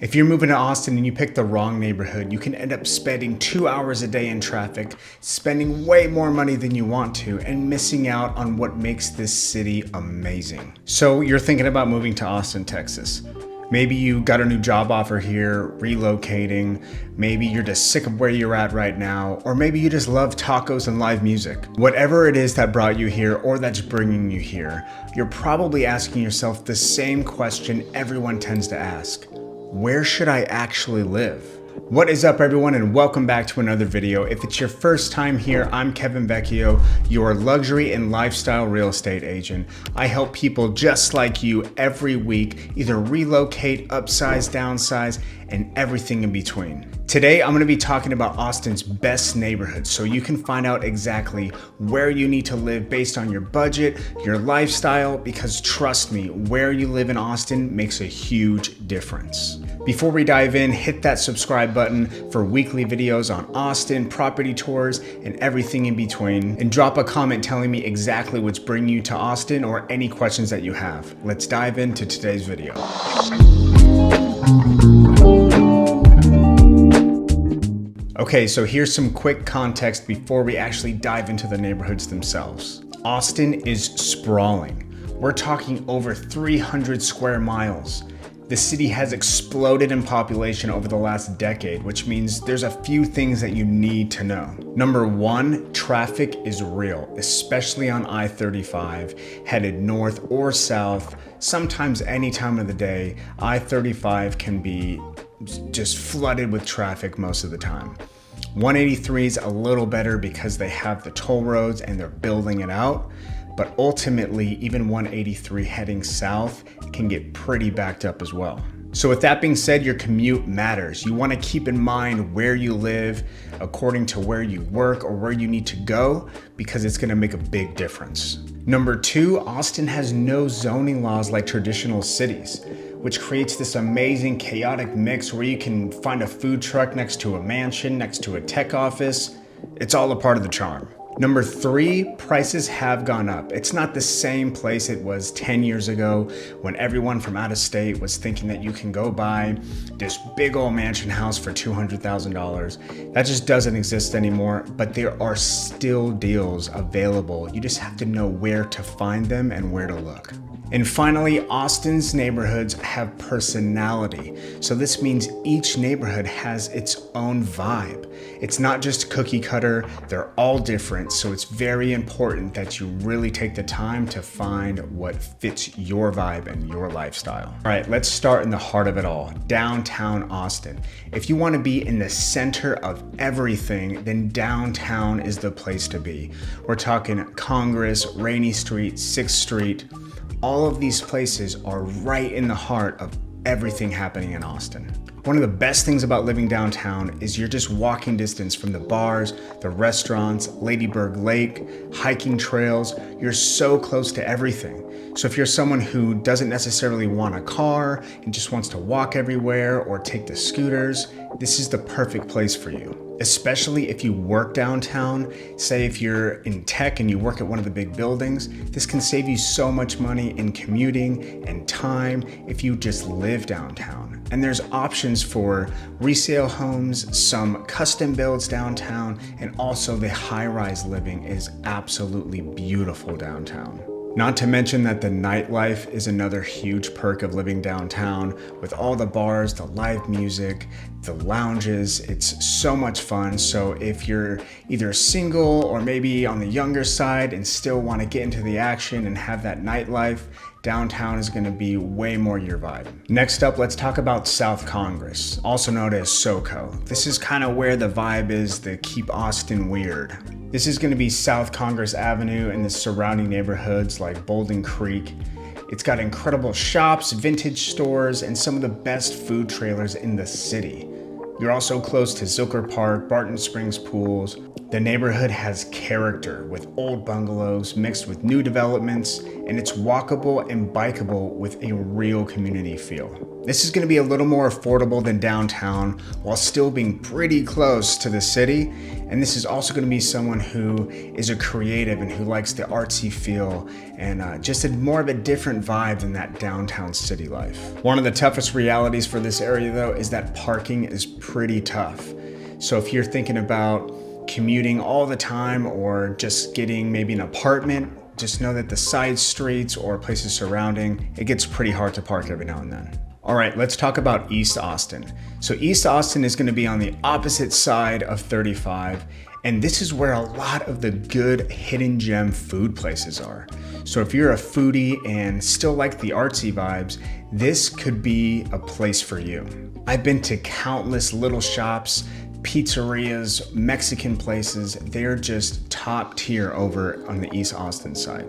If you're moving to Austin and you pick the wrong neighborhood, you can end up spending 2 hours a day in traffic, spending way more money than you want to, and missing out on what makes this city amazing. So you're thinking about moving to Austin, Texas. Maybe you got a new job offer here, relocating. Maybe you're just sick of where you're at right now, or maybe you just love tacos and live music. Whatever it is that brought you here or that's bringing you here, you're probably asking yourself the same question everyone tends to ask. Where should I actually live? What is up, everyone, and welcome back to another video. If it's your first time here, I'm Kevin Vecchio, your luxury and lifestyle real estate agent. I help people just like you every week either relocate, upsize, downsize, and everything in between. Today, I'm going to be talking about Austin's best neighborhoods so you can find out exactly where you need to live based on your budget, your lifestyle, because trust me, where you live in Austin makes a huge difference. Before we dive in, hit that subscribe button for weekly videos on Austin, property tours, and everything in between. And drop a comment telling me exactly what's bringing you to Austin or any questions that you have. Let's dive into today's video. Okay, so here's some quick context before we actually dive into the neighborhoods themselves. Austin is sprawling. We're talking over 300 square miles. The city has exploded in population over the last decade, which means there's a few things that you need to know. Number one, traffic is real, especially on I-35, headed north or south. Sometimes any time of the day, I-35 can be just flooded with traffic most of the time. 183 is a little better because they have the toll roads and they're building it out. But ultimately, even 183 heading south can get pretty backed up as well. So with that being said, your commute matters. You want to keep in mind where you live according to where you work or where you need to go, because it's going to make a big difference. Number two, Austin has no zoning laws like traditional cities, which creates this amazing chaotic mix where you can find a food truck next to a mansion, next to a tech office. It's all a part of the charm. Number three, prices have gone up. It's not the same place it was 10 years ago when everyone from out of state was thinking that you can go buy this big old mansion house for $200,000. That just doesn't exist anymore, but there are still deals available. You just have to know where to find them and where to look. And finally, Austin's neighborhoods have personality. So this means each neighborhood has its own vibe. It's not just cookie cutter, they're all different. So it's very important that you really take the time to find what fits your vibe and your lifestyle. All right, let's start in the heart of it all, downtown Austin. If you want to be in the center of everything, then downtown is the place to be. We're talking Congress, Rainey Street, 6th Street. All of these places are right in the heart of everything happening in Austin. One of the best things about living downtown is you're just walking distance from the bars, the restaurants, Ladybird Lake, hiking trails. You're so close to everything. So if you're someone who doesn't necessarily want a car and just wants to walk everywhere or take the scooters, this is the perfect place for you. Especially if you work downtown. Say if you're in tech and you work at one of the big buildings, this can save you so much money in commuting and time if you just live downtown. And there's options for resale homes, some custom builds downtown, and also the high-rise living is absolutely beautiful downtown. Not to mention that the nightlife is another huge perk of living downtown with all the bars, the live music, the lounges. It's so much fun. So if you're either single or maybe on the younger side and still want to get into the action and have that nightlife, downtown is going to be way more your vibe. Next up, let's talk about South Congress, also known as SoCo. This is kind of where the vibe is to keep Austin weird. This is going to be South Congress Avenue and the surrounding neighborhoods like Bolden Creek. It's got incredible shops, vintage stores, and some of the best food trailers in the city. You're also close to Zilker Park, Barton Springs pools. The neighborhood has character with old bungalows mixed with new developments, and it's walkable and bikeable with a real community feel. This is going to be a little more affordable than downtown while still being pretty close to the city, And this is also going to be someone who is a creative and who likes the artsy feel and just more of a different vibe than that downtown city life. One of the toughest realities for this area though is that parking is pretty tough. So if you're thinking about commuting all the time or just getting maybe an apartment, just know that the side streets or places surrounding, it gets pretty hard to park every now and then. All right, let's talk about East Austin. So East Austin is going to be on the opposite side of 35, and this is where a lot of the good hidden gem food places are. So if you're a foodie and still like the artsy vibes, this could be a place for you. I've been to countless little shops, pizzerias, Mexican places. They're just top tier over on the East Austin side.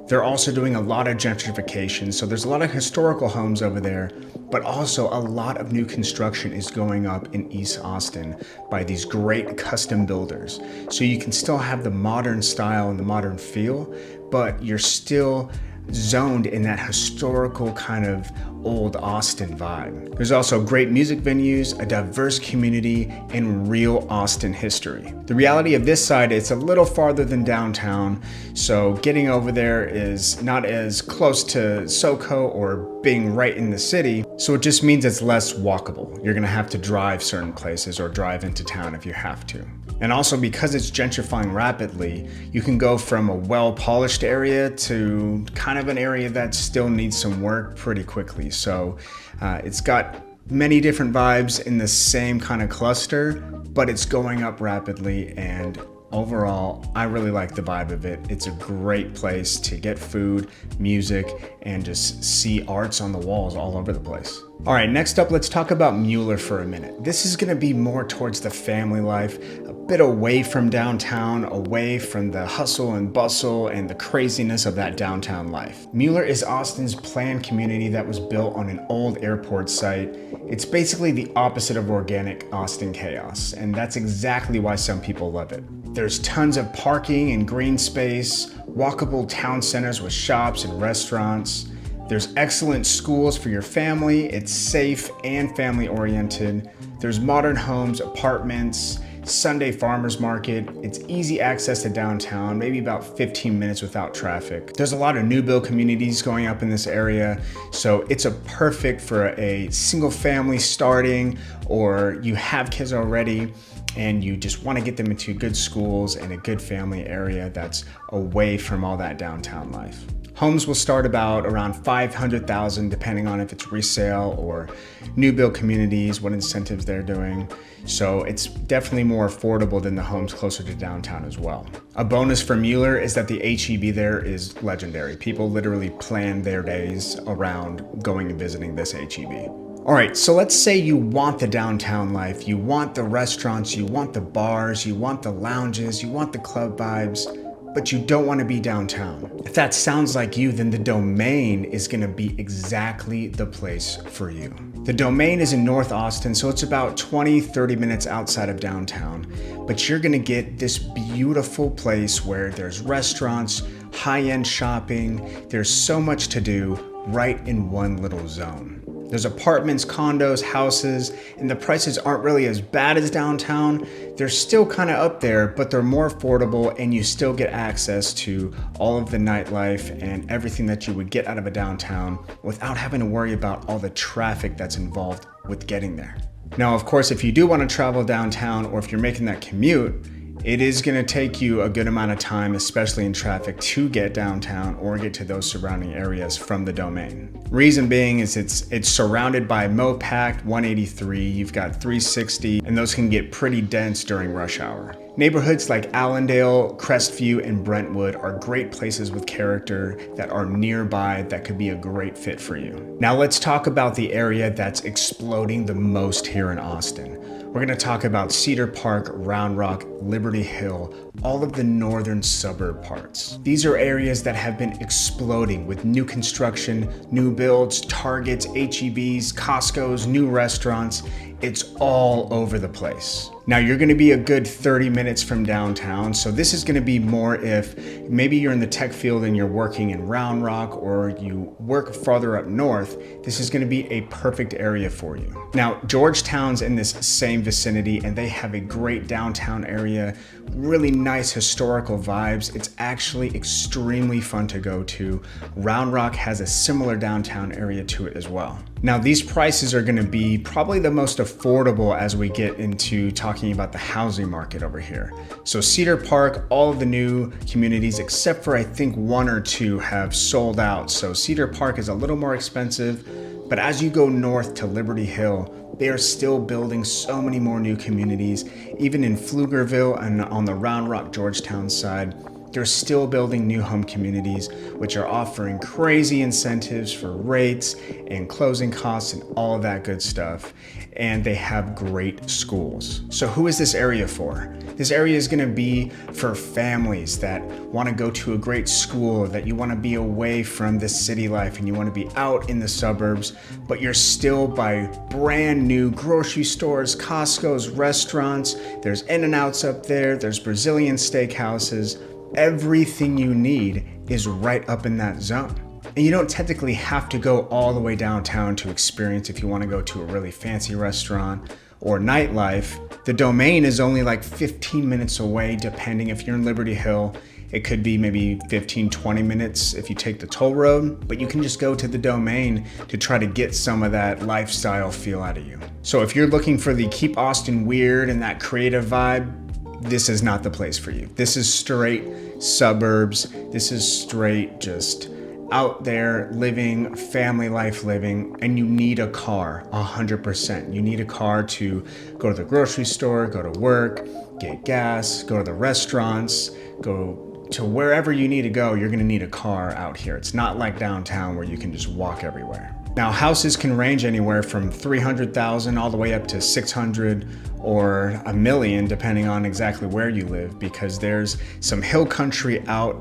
They're also doing a lot of gentrification, so there's a lot of historical homes over there, but also a lot of new construction is going up in East Austin by these great custom builders. So you can still have the modern style and the modern feel, but you're still zoned in that historical kind of old Austin vibe. There's also great music venues, a diverse community, and real Austin history. The reality of this side, it's a little farther than downtown, so getting over there is not as close to SoCo or being right in the city, so it just means it's less walkable. You're gonna have to drive certain places or drive into town if you have to. And also because it's gentrifying rapidly, you can go from a well-polished area to kind of an area that still needs some work pretty quickly. So it's got many different vibes in the same kind of cluster, but it's going up rapidly, and overall, I really like the vibe of it. It's a great place to get food, music, and just see arts on the walls all over the place. All right, next up, let's talk about Mueller for a minute. This is gonna be more towards the family life, a bit away from downtown, away from the hustle and bustle and the craziness of that downtown life. Mueller is Austin's planned community that was built on an old airport site. It's basically the opposite of organic Austin chaos, and that's exactly why some people love it. There's tons of parking and green space, walkable town centers with shops and restaurants. There's excellent schools for your family. It's safe and family oriented. There's modern homes, apartments, Sunday farmers market. It's easy access to downtown, maybe about 15 minutes without traffic. There's a lot of new build communities going up in this area, so it's a perfect for a single family starting, or you have kids already and you just want to get them into good schools and a good family area that's away from all that downtown life. Homes will start about around $500,000 depending on if it's resale or new build communities, what incentives they're doing. So it's definitely more affordable than the homes closer to downtown as well. A bonus for Mueller is that the HEB there is legendary. People literally plan their days around going and visiting this HEB. All right, so let's say you want the downtown life, you want the restaurants, you want the bars, you want the lounges, you want the club vibes, but you don't want to be downtown. If that sounds like you, then the Domain is going to be exactly the place for you. The Domain is in North Austin, so it's about 20-30 minutes outside of downtown, but you're going to get this beautiful place where there's restaurants, high-end shopping, there's so much to do right in one little zone. There's apartments, condos, houses, and the prices aren't really as bad as downtown. They're still kind of up there, but they're more affordable, and you still get access to all of the nightlife and everything that you would get out of a downtown without having to worry about all the traffic that's involved with getting there. Now, of course, if you do want to travel downtown, or if you're making that commute, it is going to take you a good amount of time, especially in traffic, to get downtown or get to those surrounding areas from the Domain. Reason being is it's surrounded by Mopac, 183, you've got 360, and those can get pretty dense during rush hour. Neighborhoods like Allendale, Crestview, and Brentwood are great places with character that are nearby that could be a great fit for you. Now let's talk about the area that's exploding the most here in Austin. We're going to talk about Cedar Park, Round Rock, Liberty Hill, all of the northern suburb parts. These are areas that have been exploding with new construction, new builds, Targets, HEBs, Costco's, new restaurants, it's all over the place. Now you're gonna be a good 30 minutes from downtown, so this is gonna be more if maybe you're in the tech field and you're working in Round Rock or you work farther up north, this is gonna be a perfect area for you. Now, Georgetown's in this same vicinity and they have a great downtown area, really nice historical vibes. It's actually extremely fun to go to. Round Rock has a similar downtown area to it as well. Now, these prices are gonna be probably the most affordable as we get into talking about the housing market over here. So Cedar Park, all of the new communities, except for I think one or two, have sold out. So Cedar Park is a little more expensive, but as you go north to Liberty Hill, they are still building so many more new communities. Even in Pflugerville and on the Round Rock, Georgetown side, they're still building new home communities, which are offering crazy incentives for rates and closing costs and all of that good stuff. And they have great schools. So who is this area for? This area is gonna be for families that wanna go to a great school, that you wanna be away from the city life and you wanna be out in the suburbs, but you're still by brand new grocery stores, Costco's, restaurants, there's In-N-Outs up there, there's Brazilian steakhouses. Everything you need is right up in that zone. And you don't technically have to go all the way downtown to experience if you want to go to a really fancy restaurant or nightlife. The Domain is only like 15 minutes away, depending if you're in Liberty Hill. It could be maybe 15, 20 minutes if you take the toll road, but you can just go to the Domain to try to get some of that lifestyle feel out of you. So if you're looking for the keep Austin weird and that creative vibe, this is not the place for you. This is straight suburbs. This is straight just out there living, family life living, and you need a car, 100%. You need a car to go to the grocery store, go to work, get gas, go to the restaurants, go to wherever you need to go. You're gonna need a car out here. It's not like downtown where you can just walk everywhere. Now, houses can range anywhere from 300,000 all the way up to 600 or $1 million, depending on exactly where you live, because there's some hill country out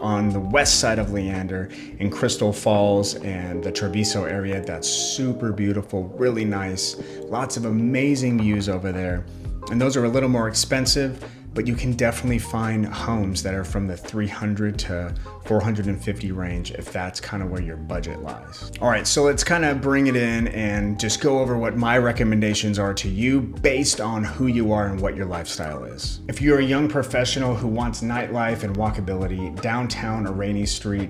on the west side of Leander in Crystal Falls and the Treviso area that's super beautiful, really nice, lots of amazing views over there. And those are a little more expensive, but you can definitely find homes that are from the 300 to 450 range if that's kind of where your budget lies. All right, so let's kind of bring it in and just go over what my recommendations are to you based on who you are and what your lifestyle is. If you're a young professional who wants nightlife and walkability, downtown or Rainey Street,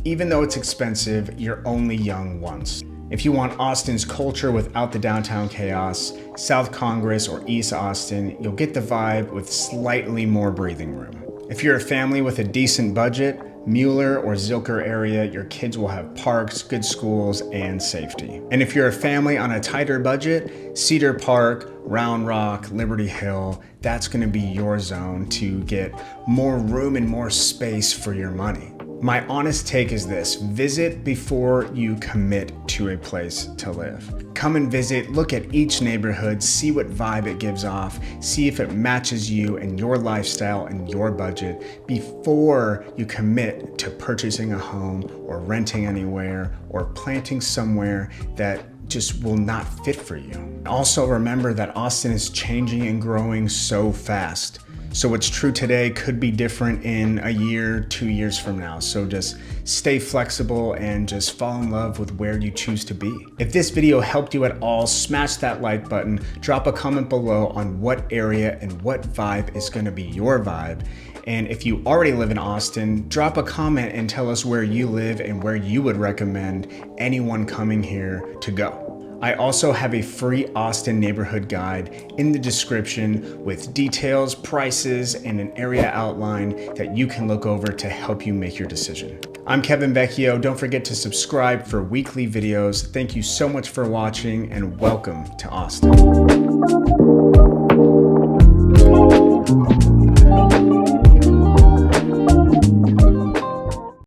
even though it's expensive, you're only young once. If you want Austin's culture without the downtown chaos, South Congress or East Austin, you'll get the vibe with slightly more breathing room. If you're a family with a decent budget, Mueller or Zilker area, your kids will have parks, good schools, and safety. And if you're a family on a tighter budget, Cedar Park, Round Rock, Liberty Hill, that's gonna be your zone to get more room and more space for your money. My honest take is this: visit before you commit to a place to live. Come and visit, look at each neighborhood, see what vibe it gives off, see if it matches you and your lifestyle and your budget before you commit to purchasing a home or renting anywhere or planting somewhere that just will not fit for you. Also remember that Austin is changing and growing so fast. So what's true today could be different in a year, 2 years from now. So just stay flexible and just fall in love with where you choose to be. If this video helped you at all, smash that like button, drop a comment below on what area and what vibe is gonna be your vibe. And if you already live in Austin, drop a comment and tell us where you live and where you would recommend anyone coming here to go. I also have a free Austin neighborhood guide in the description with details, prices, and an area outline that you can look over to help you make your decision. I'm Kevin Vecchio. Don't forget to subscribe for weekly videos. Thank you so much for watching and welcome to Austin.